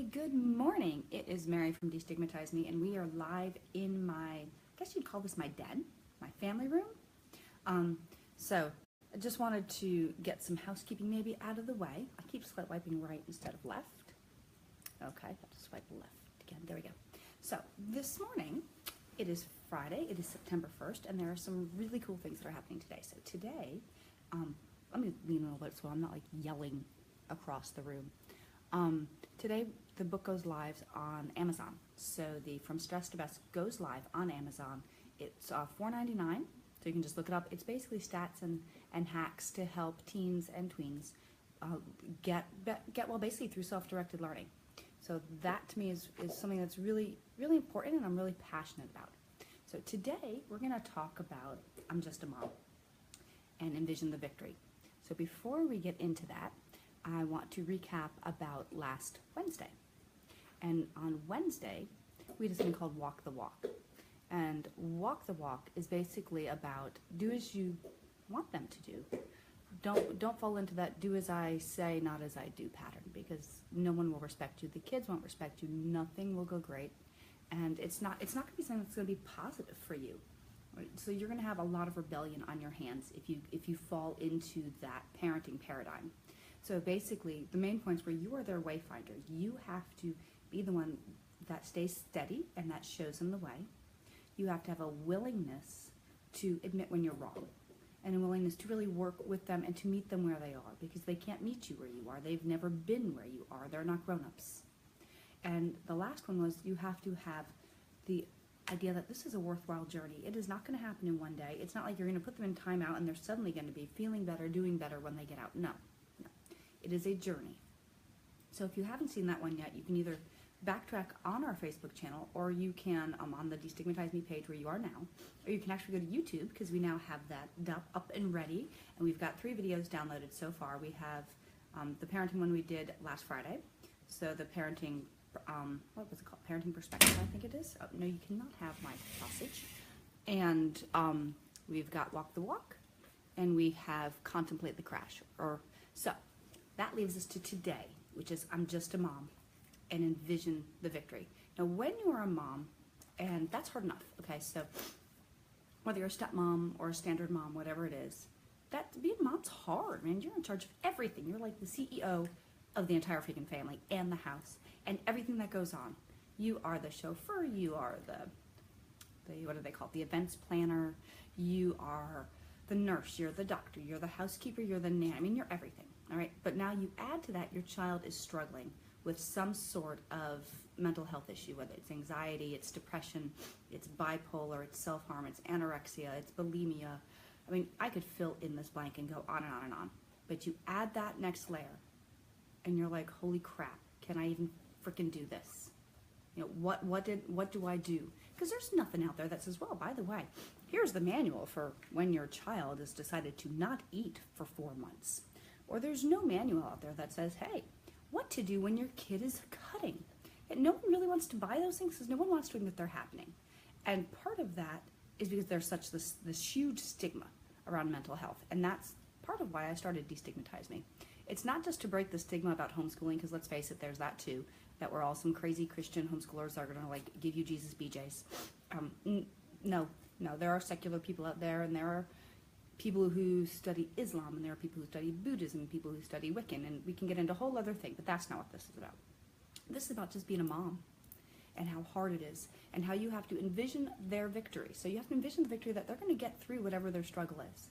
everybody, good morning. It is Mary from Destigmatize Me, and we are live in my, I guess you'd call this my den, my family room. So I just wanted to get some housekeeping maybe out of the way. I keep swiping right instead of left. Okay, I'll just swipe left again. There we go. So this morning, it is Friday, it is September 1st, and there are some really cool things that are happening today. So today, let me lean a little bit so I'm not like yelling across the room. Today the book goes live on Amazon. So the From Stress to Best goes live on Amazon. It's $4.99, so you can just look it up. It's basically stats and hacks to help teens and tweens get well basically through self-directed learning. So that to me is something that's really, really important and I'm really passionate about. So today we're going to talk about I'm Just a Mom and Envision the Victory. So before we get into that, I want to recap about last Wednesday. And on Wednesday, we did something called Walk the Walk. And Walk the Walk is basically about do as you want them to do. Don't fall into that do as I say, not as I do pattern, because no one will respect you. The kids won't respect you. Nothing will go great. And it's not going to be something that's going to be positive for you. Right? So you're going to have a lot of rebellion on your hands if you fall into that parenting paradigm. So basically, the main points where you are their wayfinder. You have to be the one that stays steady and that shows them the way. You have to have a willingness to admit when you're wrong and a willingness to really work with them and to meet them where they are, because they can't meet you where you are. They've never been where you are. They're not grown-ups. And the last one was you have to have the idea that this is a worthwhile journey. It is not going to happen in one day. It's not like you're going to put them in timeout and they're suddenly going to be feeling better, doing better when they get out. No. It is a journey. So if you haven't seen that one yet, you can either backtrack on our Facebook channel, or you can on the Destigmatize Me page where you are now, or you can actually go to YouTube, because we now have that up and ready, and we've got 3 videos downloaded so far. We have the parenting one we did last Friday, so the parenting, what was it called? Parenting Perspective, I think it is. Oh, no, you cannot have my sausage. And we've got Walk the Walk, and we have Contemplate the Crash. So that leaves us to today, which is I'm Just a Mom and Envision the Victory. Now, when you are a mom, and that's hard enough, okay, so whether you're a stepmom or a standard mom, whatever it is, that being a mom's hard, man. You're in charge of everything. You're like the CEO of the entire freaking family and the house and everything that goes on. You are the chauffeur, you are the what do they call it, the events planner, you are the nurse, you're the doctor, you're the housekeeper, you're the nanny. I mean, you're everything. All right, but now you add to that your child is struggling with some sort of mental health issue, whether it's anxiety, it's depression, it's bipolar, it's self-harm, it's anorexia, it's bulimia. I mean, I could fill in this blank and go on and on and on. But you add that next layer, and you're like, holy crap, can I even freaking do this? You know, what do I do? Because there's nothing out there that says, well, by the way, here's the manual for when your child has decided to not eat for 4 months. Or there's no manual out there that says, hey, what to do when your kid is cutting. And no one really wants to buy those things because no one wants to admit they're happening. And part of that is because there's such this huge stigma around mental health. And that's part of why I started Destigmatize Me. It's not just to break the stigma about homeschooling, because let's face it, there's that too, that we're all some crazy Christian homeschoolers that are going to like give you Jesus BJs. No, there are secular people out there, and there are people who study Islam, and there are people who study Buddhism, people who study Wiccan, and we can get into a whole other thing, but that's not what this is about. This is about just being a mom and how hard it is and how you have to envision their victory. So you have to envision the victory that they're going to get through whatever their struggle is.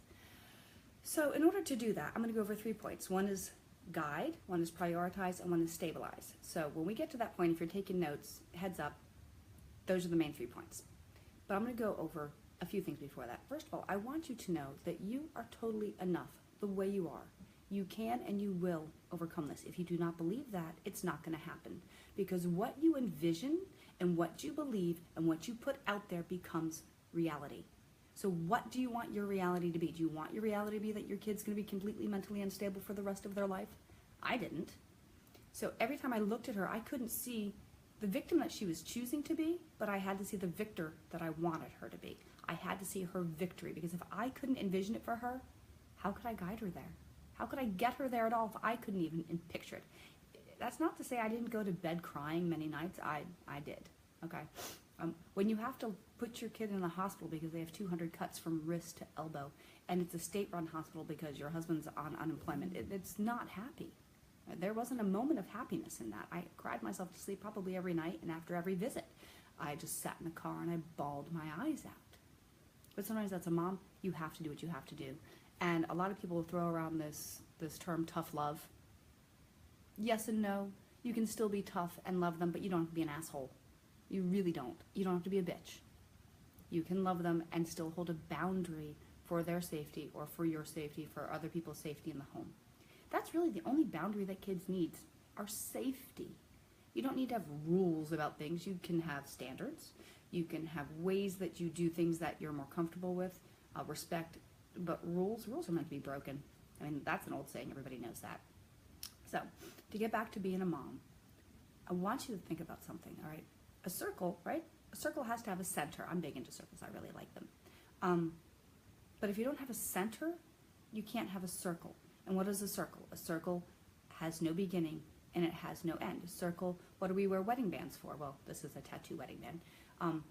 So in order to do that, I'm going to go over 3 points. One is guide, one is prioritize, and one is stabilize. So when we get to that point, if you're taking notes, heads up, those are the main 3 points. But I'm going to go over a few things before that. First of all, I want you to know that you are totally enough the way you are. You can and you will overcome this. If you do not believe that, it's not going to happen. Because what you envision and what you believe and what you put out there becomes reality. So what do you want your reality to be? Do you want your reality to be that your kid's going to be completely mentally unstable for the rest of their life? I didn't. So every time I looked at her, I couldn't see the victim that she was choosing to be, but I had to see the victor that I wanted her to be. I had to see her victory, because if I couldn't envision it for her, how could I guide her there? How could I get her there at all if I couldn't even picture it? That's not to say I didn't go to bed crying many nights. I did. Okay. When you have to put your kid in the hospital because they have 200 cuts from wrist to elbow, and it's a state-run hospital because your husband's on unemployment, it's not happy. There wasn't a moment of happiness in that. I cried myself to sleep probably every night, and after every visit, I just sat in the car and I bawled my eyes out. But sometimes as a mom, you have to do what you have to do. And a lot of people throw around this term tough love. Yes and no. You can still be tough and love them, but you don't have to be an asshole. You really don't. You don't have to be a bitch. You can love them and still hold a boundary for their safety or for your safety, for other people's safety in the home. That's really the only boundary that kids need, are safety. You don't need to have rules about things. You can have standards. You can have ways that you do things that you're more comfortable with, respect, but rules are meant to be broken. I mean, that's an old saying. Everybody knows that. So, to get back to being a mom, I want you to think about something, all right? A circle, right? A circle has to have a center. I'm big into circles. I really like them. But if you don't have a center, you can't have a circle. And what is a circle? A circle has no beginning and it has no end. A circle, what do we wear wedding bands for? Well, this is a tattoo wedding band.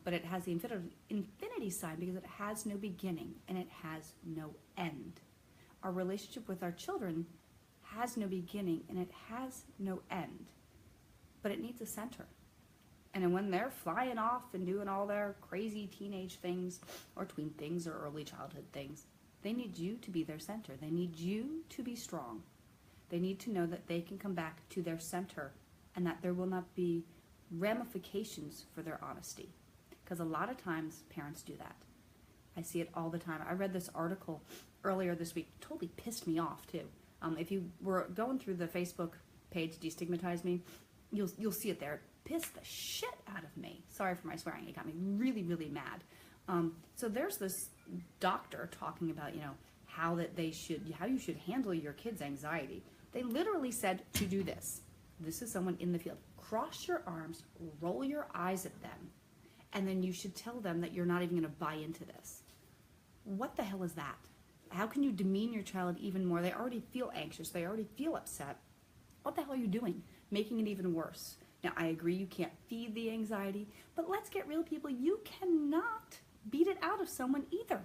But it has the infinity sign because it has no beginning and it has no end. Our relationship with our children has no beginning and it has no end. But it needs a center. And then when they're flying off and doing all their crazy teenage things or tween things or early childhood things, they need you to be their center. They need you to be strong. They need to know that they can come back to their center and that there will not be ramifications for their honesty. Because a lot of times parents do that. I see it all the time. I read this article earlier this week. It totally pissed me off too. If you were going through the Facebook page, Destigmatize Me, you'll see it there. Pissed the shit out of me. Sorry for my swearing. It got me really, really mad. So there's this doctor talking about, how you should handle your kids' anxiety. They literally said to do this. This is someone in the field. Cross your arms, roll your eyes at them, and then you should tell them that you're not even going to buy into this. What the hell is that? How can you demean your child even more? They already feel anxious. They already feel upset. What the hell are you doing? Making it even worse. Now, I agree you can't feed the anxiety, but let's get real, people. You cannot beat it out of someone either.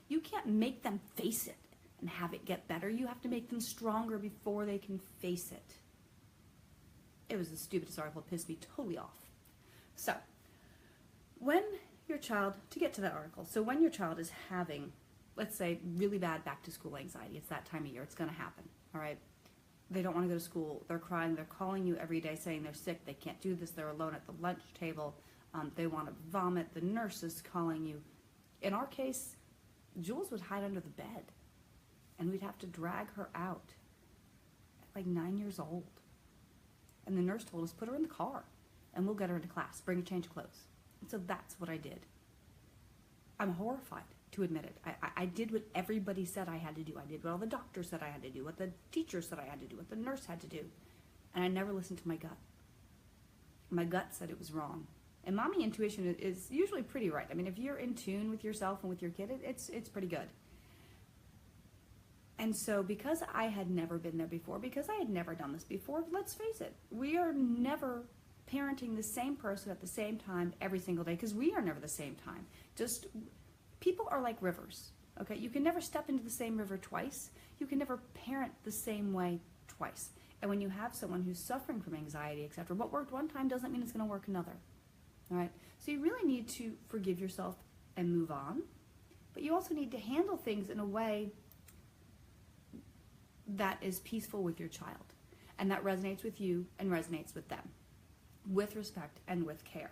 You can't make them face it and have it get better. You have to make them stronger before they can face it. It was the stupidest article. It pissed me totally off. So, when your child, to get to that article, so when your child is having, let's say, really bad back-to-school anxiety, it's that time of year, it's going to happen, all right? They don't want to go to school. They're crying. They're calling you every day saying they're sick. They can't do this. They're alone at the lunch table. They want to vomit. The nurse is calling you. In our case, Jules would hide under the bed, and we'd have to drag her out at like 9 years old. And the nurse told us, put her in the car, and we'll get her into class. Bring a change of clothes. And so that's what I did. I'm horrified to admit it. I did what everybody said I had to do. I did what all the doctors said I had to do, what the teachers said I had to do, what the nurse had to do. And I never listened to my gut. My gut said it was wrong. And mommy intuition is usually pretty right. I mean, if you're in tune with yourself and with your kid, it's pretty good. And so because I had never been there before, because I had never done this before, let's face it, we are never parenting the same person at the same time every single day, because we are never the same time. Just people are like rivers, okay? You can never step into the same river twice. You can never parent the same way twice. And when you have someone who's suffering from anxiety, etc., what worked one time doesn't mean it's going to work another, all right? So you really need to forgive yourself and move on, but you also need to handle things in a way that is peaceful with your child and that resonates with you and resonates with them, with respect and with care,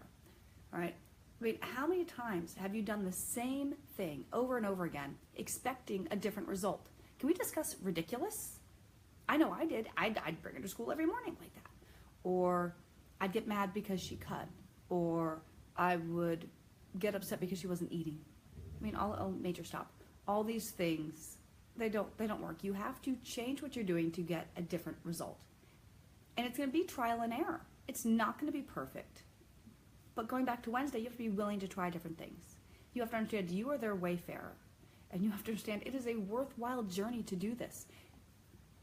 all right? I mean, how many times have you done the same thing over and over again, expecting a different result? Can we discuss ridiculous? I know I did. I'd bring her to school every morning like that. Or I'd get mad because she cut. Or I would get upset because she wasn't eating. I mean, all major stop. All these things, they don't work. You have to change what you're doing to get a different result. And it's going to be trial and error. It's not going to be perfect. But going back to Wednesday, you have to be willing to try different things. You have to understand you are their wayfarer. And you have to understand it is a worthwhile journey to do this.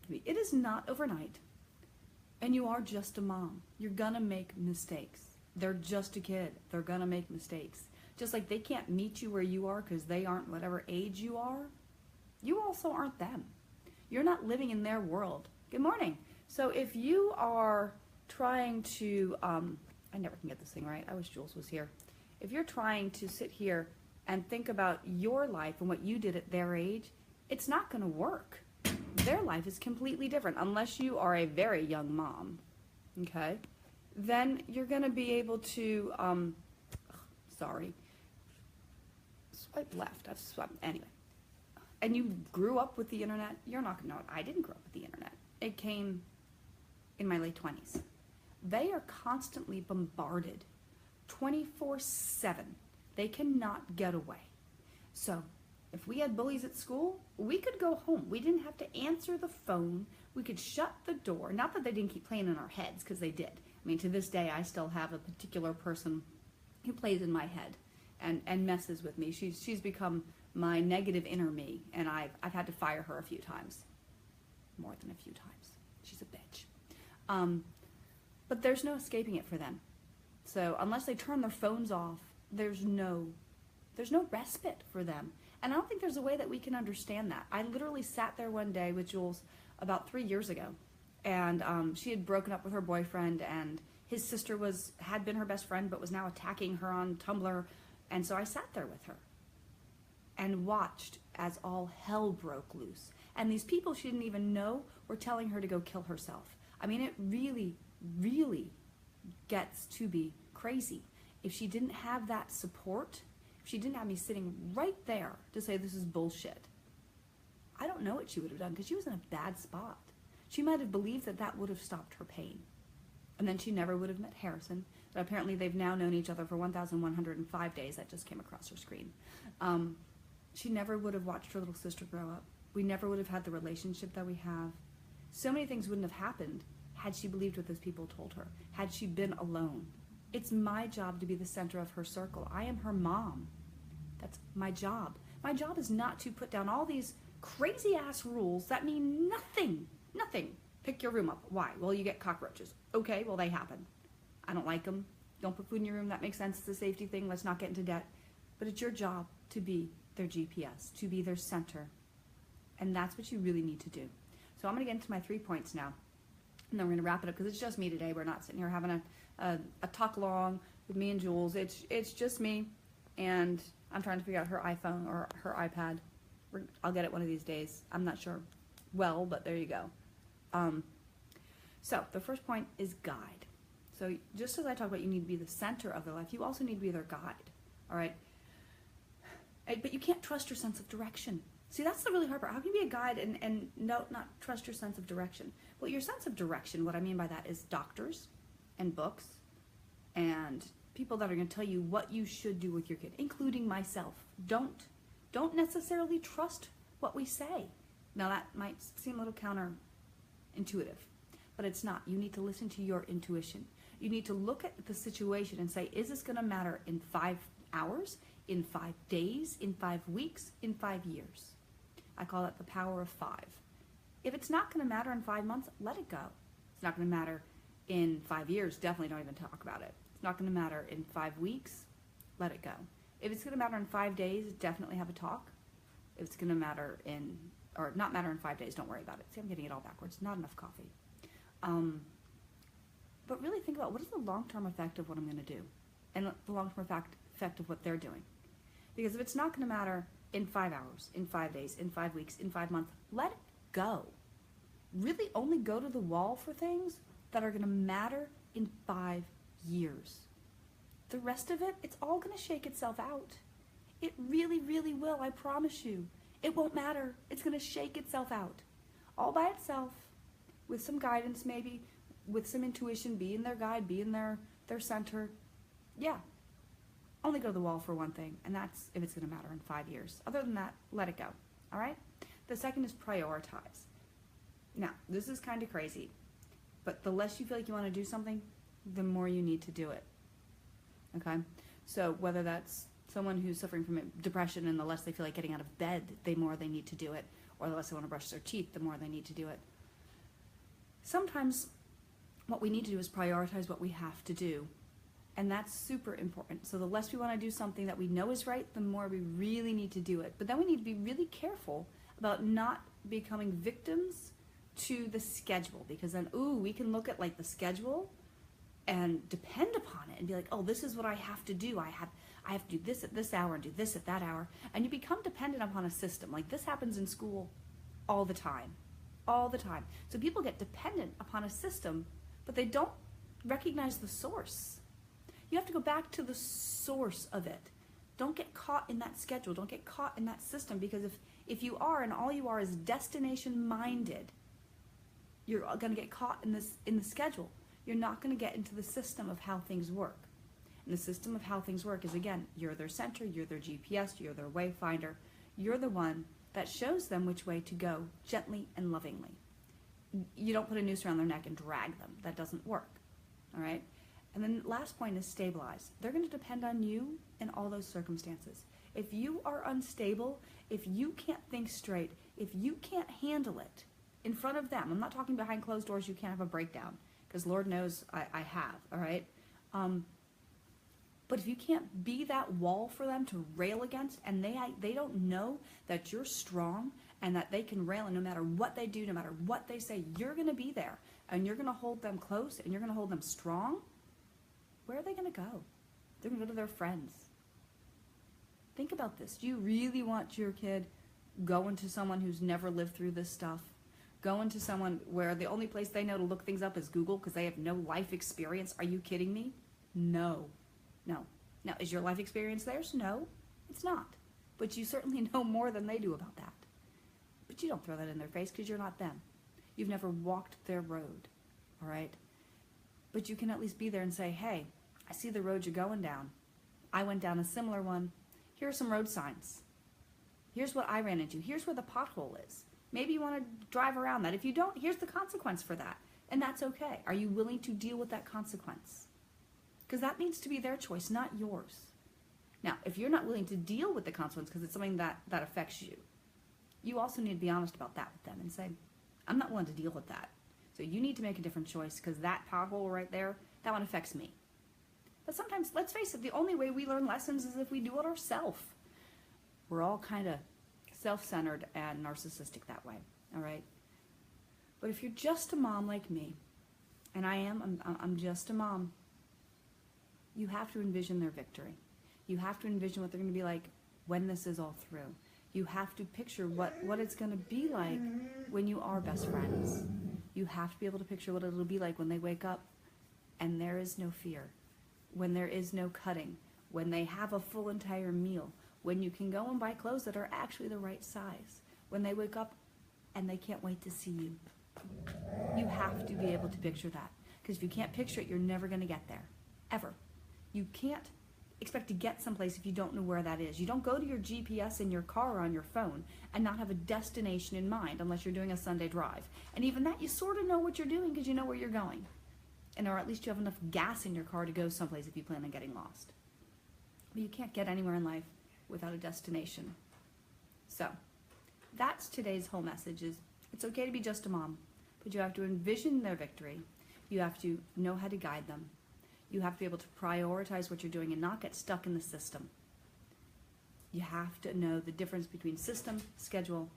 It is not overnight. And you are just a mom. You're gonna make mistakes. They're just a kid. They're gonna make mistakes. Just like they can't meet you where you are because they aren't whatever age you are, you also aren't them. You're not living in their world. Good morning. So if you are trying to, I never can get this thing right. I wish Jules was here. If you're trying to sit here and think about your life and what you did at their age, it's not going to work. Their life is completely different unless you are a very young mom, okay? Then you're going to be able to, swipe left. I've swiped, anyway. And you grew up with the internet, you're not going to know it. I didn't grow up with the internet. It came in my late 20s. They are constantly bombarded 24/7. They cannot get away. So if we had bullies at school, we could go home. We didn't have to answer the phone. We could shut the door. Not that they didn't keep playing in our heads, because they did. I mean, to this day, I still have a particular person who plays in my head and messes with me. She's become my negative inner me, and I've had to fire her a few times. More than a few times. She's a bitch. But there's no escaping it for them. So unless they turn their phones off, there's no respite for them. And I don't think there's a way that we can understand that. I literally sat there one day with Jules about 3 years ago, and she had broken up with her boyfriend, and his sister had been her best friend but was now attacking her on Tumblr. And so I sat there with her and watched as all hell broke loose. And these people she didn't even know were telling her to go kill herself. I mean, it really, really gets to be crazy. If she didn't have that support, if she didn't have me sitting right there to say this is bullshit, I don't know what she would have done, because she was in a bad spot. She might have believed that that would have stopped her pain. And then she never would have met Harrison. But apparently they've now known each other for 1,105 days. That just came across her screen. She never would have watched her little sister grow up. We never would have had the relationship that we have. So many things wouldn't have happened had she believed what those people told her, had she been alone. It's my job to be the center of her circle. I am her mom. That's my job. My job is not to put down all these crazy-ass rules that mean nothing. Nothing. Pick your room up. Why? Well, you get cockroaches. Okay, well, they happen. I don't like them. Don't put food in your room. That makes sense. It's a safety thing. Let's not get into debt. But it's your job to be their GPS, to be their center. And that's what you really need to do. So I'm going to get into my 3 points now. And then we're going to wrap it up, because it's just me today. We're not sitting here having a talk along with me and Jules. It's just me, and I'm trying to figure out her iPhone or her iPad. I'll get it one of these days. I'm not sure well, but there you go. So the first point is guide. So just as I talk about you need to be the center of their life, you also need to be their guide. All right? But you can't trust your sense of direction. See, that's the really hard part. How can you be a guide and not trust your sense of direction? Well, your sense of direction, what I mean by that is doctors and books and people that are going to tell you what you should do with your kid, including myself. Don't necessarily trust what we say. Now, that might seem a little counterintuitive, but it's not. You need to listen to your intuition. You need to look at the situation and say, is this going to matter in 5 hours, in 5 days, in 5 weeks, in 5 years? I call that the power of 5. If it's not going to matter in 5 months, let it go. It's not going to matter in 5 years, definitely don't even talk about it. It's not going to matter in 5 weeks, let it go. If it's going to matter in 5 days, definitely have a talk. If it's going to matter not matter in 5 days, don't worry about it. See, I'm getting it all backwards. Not enough coffee. But really think about, what is the long-term effect of what I'm going to do? And the long-term effect of what they're doing. Because if it's not going to matter in 5 hours, in 5 days, in 5 weeks, in 5 months, let it go. Really only go to the wall for things that are going to matter in 5 years. The rest of it, it's all going to shake itself out. It really, really will, I promise you. It won't matter. It's going to shake itself out. All by itself, with some guidance maybe, with some intuition, being their guide, being their center. Yeah. Only go to the wall for one thing, and that's if it's going to matter in 5 years. Other than that, let it go. All right? The second is prioritize. Now, this is kind of crazy, but the less you feel like you want to do something, the more you need to do it. Okay? So whether that's someone who's suffering from depression, and the less they feel like getting out of bed, the more they need to do it, or the less they want to brush their teeth, the more they need to do it. Sometimes what we need to do is prioritize what we have to do. And that's super important. So the less we want to do something that we know is right, the more we really need to do it. But then we need to be really careful about not becoming victims to the schedule, because then, we can look at like the schedule and depend upon it and be like, oh, this is what I have to do. I have to do this at this hour and do this at that hour. And you become dependent upon a system. Like this happens in school all the time. All the time. So people get dependent upon a system, but they don't recognize the source. You have to go back to the source of it. Don't get caught in that schedule. Don't get caught in that system, because if you are, and all you are is destination minded, you're going to get caught in the schedule. You're not going to get into the system of how things work. And the system of how things work is, again, you're their center, you're their GPS, you're their wayfinder. You're the one that shows them which way to go, gently and lovingly. You don't put a noose around their neck and drag them. That doesn't work. All right? And then last point is stabilize. They're going to depend on you in all those circumstances. If you are unstable, if you can't think straight, if you can't handle it in front of them, I'm not talking behind closed doors, you can't have a breakdown, because Lord knows I have, all right? But if you can't be that wall for them to rail against, and they don't know that you're strong and that they can rail, and no matter what they do, no matter what they say, you're going to be there, and you're going to hold them close, and you're going to hold them strong, where are they going to go? They're going to go to their friends. Think about this. Do you really want your kid going to someone who's never lived through this stuff? Going to someone where the only place they know to look things up is Google because they have no life experience? Are you kidding me? No. No. Now, is your life experience theirs? No, it's not. But you certainly know more than they do about that. But you don't throw that in their face because you're not them. You've never walked their road, all right? But you can at least be there and say, hey, I see the road you're going down. I went down a similar one. Here are some road signs. Here's what I ran into. Here's where the pothole is. Maybe you want to drive around that. If you don't, here's the consequence for that. And that's okay. Are you willing to deal with that consequence? Because that needs to be their choice, not yours. Now, if you're not willing to deal with the consequence because it's something that affects you, you also need to be honest about that with them and say, I'm not willing to deal with that. So you need to make a different choice, because that pothole right there, that one affects me. But sometimes, let's face it, the only way we learn lessons is if we do it ourselves. We're all kind of self-centered and narcissistic that way, all right? But if you're just a mom like me, and I'm just a mom, you have to envision their victory. You have to envision what they're going to be like when this is all through. You have to picture what it's going to be like when you are best friends. You have to be able to picture what it'll be like when they wake up and there is no fear, when there is no cutting, when they have a full entire meal, when you can go and buy clothes that are actually the right size, when they wake up and they can't wait to see you. You have to be able to picture that, because if you can't picture it, you're never going to get there, ever. You can't expect to get someplace if you don't know where that is. You don't go to your GPS in your car or on your phone and not have a destination in mind unless you're doing a Sunday drive. And even that, you sort of know what you're doing because you know where you're going. And or at least you have enough gas in your car to go someplace if you plan on getting lost. But you can't get anywhere in life without a destination. So that's today's whole message is it's okay to be just a mom, but you have to envision their victory. You have to know how to guide them. You have to be able to prioritize what you're doing and not get stuck in the system. You have to know the difference between system, schedule,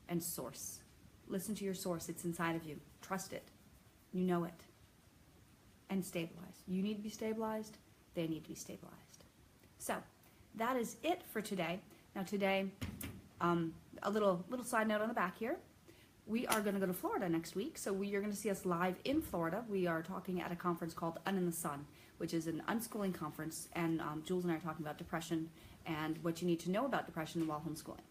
and source. Listen to your source. It's inside of you. Trust it. You know it. And stabilize. You need to be stabilized. They need to be stabilized. So that is it for today. Now today, a little side note on the back here. We are going to go to Florida next week, so you're going to see us live in Florida. We are talking at a conference called Un in the Sun, which is an unschooling conference, and Jules and I are talking about depression and what you need to know about depression while homeschooling.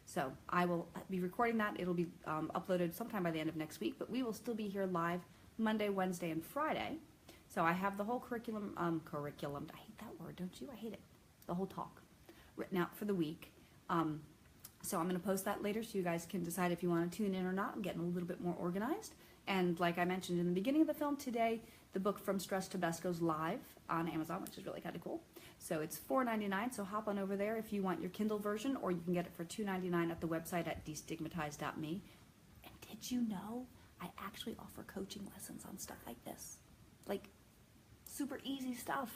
So I will be recording that. It'll be uploaded sometime by the end of next week, but we will still be here live Monday, Wednesday, and Friday. So I have the whole curriculum, I hate that word, don't you? I hate it. The whole talk written out for the week. So I'm going to post that later so you guys can decide if you want to tune in or not. I'm getting a little bit more organized. And like I mentioned in the beginning of the film today, the book From Stress to Best goes live on Amazon, which is really kind of cool. So it's $4.99, so hop on over there if you want your Kindle version, or you can get it for $2.99 at the website at destigmatize.me. And did you know I actually offer coaching lessons on stuff like this. Like super easy stuff.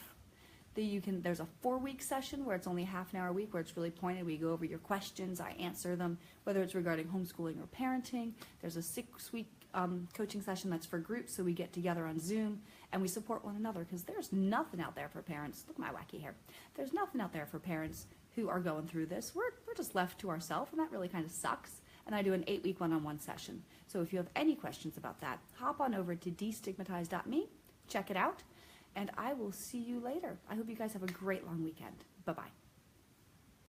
There's a 4-week session where it's only half an hour a week, where it's really pointed. We go over your questions, I answer them, whether it's regarding homeschooling or parenting. There's a 6-week coaching session that's for groups, so we get together on Zoom and we support one another, because there's nothing out there for parents. Look at my wacky hair. There's nothing out there for parents who are going through this. We're just left to ourselves, and that really kind of sucks. And I do an 8-week one-on-one session. So if you have any questions about that, hop on over to destigmatize.me, check it out, and I will see you later. I hope you guys have a great long weekend. Bye-bye.